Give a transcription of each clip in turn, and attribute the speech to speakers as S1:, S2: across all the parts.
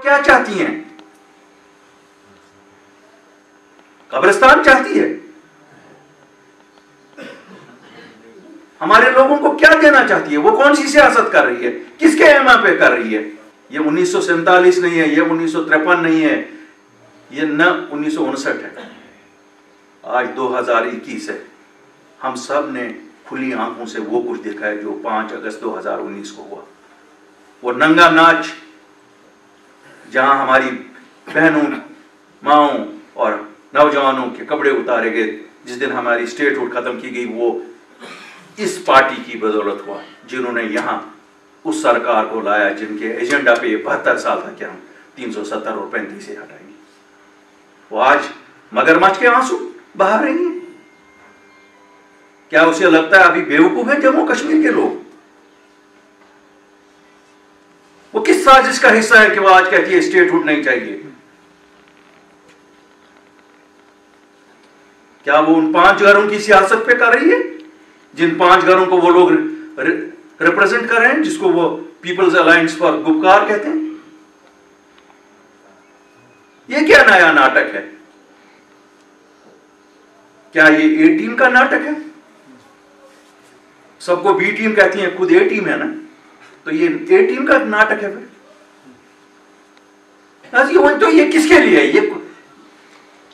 S1: क्या चाहती हैं? कब्रिस्तान चाहती है? हमारे लोगों को क्या देना चाहती है? वो कौन सी सियासत कर रही है? किसके एमा पे कर रही है? ये 1947 नहीं है, ये 1953 नहीं है, ये न 1959 है, आज 2021 है। हम सब ने खुली आंखों से वो कुछ देखा है जो 5 अगस्त 2019 को हुआ। वो नंगा नाच जहां हमारी बहनों, माओं और नौजवानों के कपड़े उतारे गए, जिस दिन हमारी स्टेटहुड खत्म की गई, वो इस पार्टी की बदौलत हुआ, जिन्होंने यहां उस सरकार को लाया जिनके एजेंडा पे 72 साल था कि हम 370 और 35 से हटाएंगे। वो आज मगरमच्छ के आंसू बहा रही हैं। क्या उसे लगता है अभी बेवकूफ है जम्मू कश्मीर के लोग? वो किस साजिश का हिस्सा है कि वो आज कहती है स्टेटहुड नहीं चाहिए? क्या वो उन 5 घरों की सियासत पे कर रही है, जिन 5 घरों को वो लोग रिप्रेजेंट कर रहे हैं, जिसको वो पीपल्स अलायंस फॉर गुपकार कहते हैं? ये क्या नया नाटक है? क्या ये ए टीम का नाटक है? सबको बी टीम कहती है, खुद ए टीम है ना, तो ये ए टीम का नाटक है फिर? तो ये किसके लिए है? ये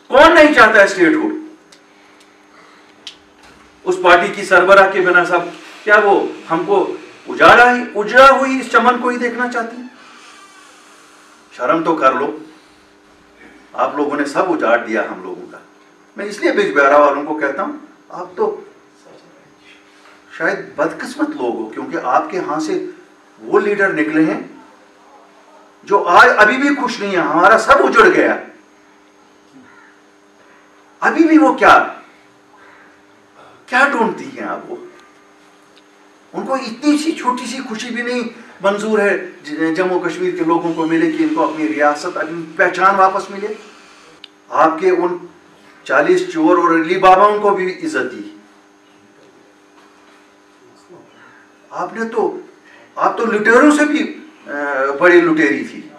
S1: कौन नहीं चाहता है स्टेटहुड? उस पार्टी की सरबराह के बिना सब क्या वो हमको उजड़ा हुई इस चमन को ही देखना चाहती है? शर्म तो कर लो। आप लोगों ने सब उजाड़ दिया हम लोगों का। मैं इसलिए बिजबहरा वालों को कहता हूं, आप तो शायद बदकिस्मत लोग हो, क्योंकि आपके यहां से वो लीडर निकले हैं जो आज अभी भी खुश नहीं है। हमारा सब उजड़ गया, अभी भी वो क्या ढूंढती हैं आप? वो उनको इतनी सी छोटी सी खुशी भी नहीं मंजूर है जम्मू कश्मीर के लोगों को मिले कि इनको अपनी रियासत, अपनी पहचान वापस मिले। आपके उन 40 चोर और अली बाबाओं को भी इज्जत दी आपने, आप तो लुटेरों से भी बड़ी लुटेरी थी।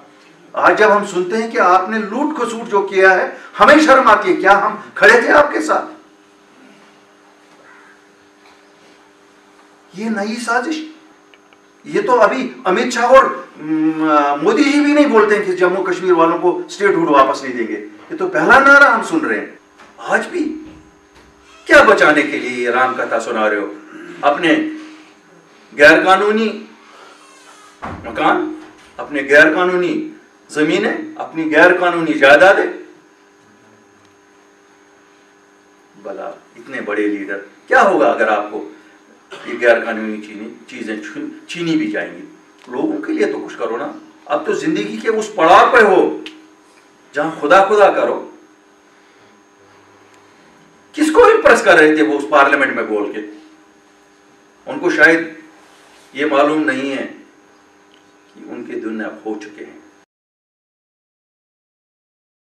S1: आज जब हम सुनते हैं कि आपने लूट खसूट जो किया है, हमें शर्म आती है। क्या हम खड़े थे आपके साथ? ये नई साजिश, ये तो अभी अमित शाह और मोदी जी भी नहीं बोलते हैं कि जम्मू कश्मीर वालों को स्टेटहुड वापस नहीं देंगे। ये तो पहला नारा हम सुन रहे हैं। आज भी क्या बचाने के लिए ये राम कथा सुना रहे हो? अपने गैरकानूनी मकान, अपने गैरकानूनी जमीनें, अपनी गैरकानूनी जायदादें। भला इतने बड़े लीडर, क्या होगा अगर आपको ये गैरकानूनी चीजें छीनी भी जाएंगी? लोगों के लिए तो कुछ करो ना। अब तो जिंदगी के उस पड़ाव पे हो जहां खुदा खुदा करो। किसको इंप्रेस कर रहे थे वो उस पार्लियामेंट में बोल के? उनको शायद ये मालूम नहीं है कि उनके दिन अब हो चुके हैं।